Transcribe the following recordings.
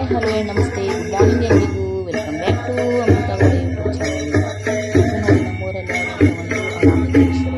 Hi hello ನಮಸ್ತೆ good morning ಎಲ್ರಿಗೂ welcome back to Amrutha Gowda YouTube channel. ನೋಡಿ ನಮ್ಮೂರಲ್ಲಿ ಆದಂಥ ಒಂದು ರಾಮಲಿಂಗೇಶ್ವರ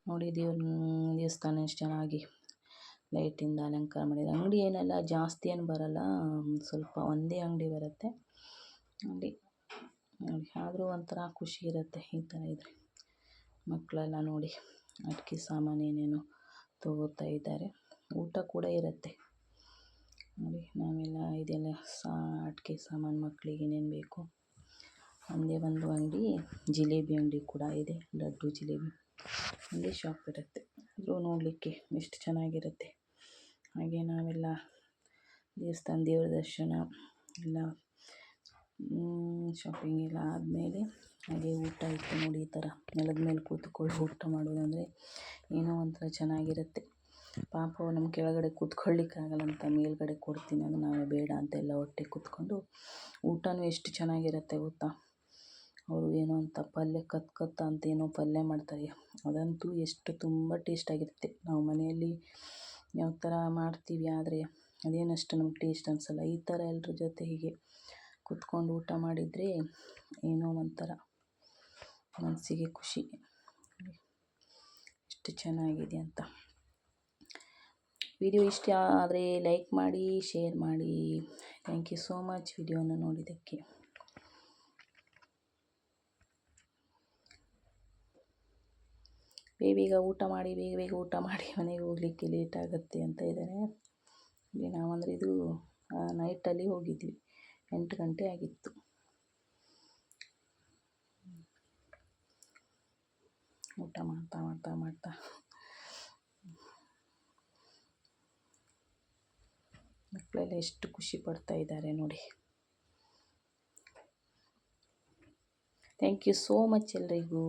ನೋಡಿ ದೇವಸ್ಥಾನ ಎಷ್ಟು ಚೆನ್ನಾಗಿ ಲೈಟಿಂದ ಅಲಂಕಾರ ಮಾಡಿದೆ. ಅಂಗಡಿ ಏನೆಲ್ಲ ಜಾಸ್ತಿ ಏನು ಬರಲ್ಲ, ಸ್ವಲ್ಪ ಒಂದೇ ಅಂಗಡಿ ಬರುತ್ತೆ ನೋಡಿ. ಆದರೂ ಒಂಥರ ಖುಷಿ ಇರುತ್ತೆ ಈ ಥರ ಇದ್ರೆ. ಮಕ್ಕಳೆಲ್ಲ ನೋಡಿ ಅಡುಗೆ ಸಾಮಾನು ಏನೇನೋ ತಗೋತಾ ಇದ್ದಾರೆ. ಊಟ ಕೂಡ ಇರುತ್ತೆ ನೋಡಿ. ನಾವೆಲ್ಲ ಇದೆಲ್ಲ ಅಡುಗೆ ಸಾಮಾನು ಮಕ್ಕಳಿಗೆ ಏನೇನು ಬೇಕು. ಒಂದೇ ಒಂದು ಅಂಗಡಿ ಜಿಲೇಬಿ ಅಂಗಡಿ ಕೂಡ ಇದೆ, ಲಡ್ಡು ಜಿಲೇಬಿ ಒಂದೇ ಶಾಪ್ ಇರುತ್ತೆ. ಆದರೂ ನೋಡಲಿಕ್ಕೆ ಎಷ್ಟು ಚೆನ್ನಾಗಿರುತ್ತೆ. ಹಾಗೆ ನಾವೆಲ್ಲ ದೇವಸ್ಥಾನ ದೇವರ ದರ್ಶನ ಎಲ್ಲ ಶಾಪಿಂಗ್ ಎಲ್ಲ ಆದಮೇಲೆ ಹಾಗೆ ಊಟ ಇತ್ತು ನೋಡಿ. ಈ ಥರ ನೆಲದ ಮೇಲೆ ಕೂತ್ಕೊಂಡು ಊಟ ಮಾಡೋದಂದರೆ ಏನೋ ಒಂಥರ ಚೆನ್ನಾಗಿರುತ್ತೆ. ಪಾಪ ನಮ್ಮ ಕೆಳಗಡೆ ಕೂತ್ಕೊಳ್ಳಿಕ್ಕಾಗಲ್ಲ ಅಂತ ಮೇಲ್ಗಡೆ ಕೊಡ್ತೀನಿ ಅದು, ನಾವೇ ಬೇಡ ಅಂತೆಲ್ಲ ಹೊಟ್ಟೆ ಕೂತ್ಕೊಂಡು ಊಟನೂ ಎಷ್ಟು ಚೆನ್ನಾಗಿರುತ್ತೆ ಗೊತ್ತಾ. ಅವರು ಏನೋ ಅಂತ ಪಲ್ಯ ಕತ್ತ ಅಂತ ಏನೋ ಪಲ್ಯ ಮಾಡ್ತಾರೆ, ಅದಂತೂ ಎಷ್ಟು ತುಂಬ ಟೇಸ್ಟಾಗಿರುತ್ತೆ. ನಾವು ಮನೆಯಲ್ಲಿ ಯಾವ ಥರ ಮಾಡ್ತೀವಿ ಆದರೆ ಅದೇನಷ್ಟು ನಮ್ಗೆ ಟೇಸ್ಟ್ ಅನಿಸಲ್ಲ. ಈ ಥರ ಎಲ್ಲರ ಜೊತೆ ಹೀಗೆ ಕೂತ್ಕೊಂಡು ಊಟ ಮಾಡಿದರೆ ಏನೋ ಒಂಥರ ಮನಸ್ಸಿಗೆ ಖುಷಿ. ಎಷ್ಟು ಚೆನ್ನಾಗಿದೆ ಅಂತ. ವಿಡಿಯೋ ಇಷ್ಟ ಆದರೆ ಲೈಕ್ ಮಾಡಿ, ಶೇರ್ ಮಾಡಿ. ಥ್ಯಾಂಕ್ ಯು ಸೋ ಮಚ್ ವಿಡಿಯೋನ ನೋಡಿದ್ದಕ್ಕೆ. ಬೇಗ ಊಟ ಮಾಡಿ, ಬೇಗ ಊಟ ಮಾಡಿ ಮನೆಗೆ ಹೋಗಲಿಕ್ಕೆ ಲೇಟ್ ಆಗುತ್ತೆ ಅಂತ ಇದ್ದಾರೆ. ನಾವಂದರೆ ಇದು ನೈಟಲ್ಲಿ ಹೋಗಿದ್ವಿ, 8 ಗಂಟೆ ಆಗಿತ್ತು. ಊಟ ಮಾಡ್ತಾ ಮಕ್ಕಳೆಲ್ಲ ಎಷ್ಟು ಖುಷಿ ಪಡ್ತಾ ಇದ್ದಾರೆ ನೋಡಿ. ಥ್ಯಾಂಕ್ ಯು ಸೋ ಮಚ್ ಎಲ್ರಿಗೂ.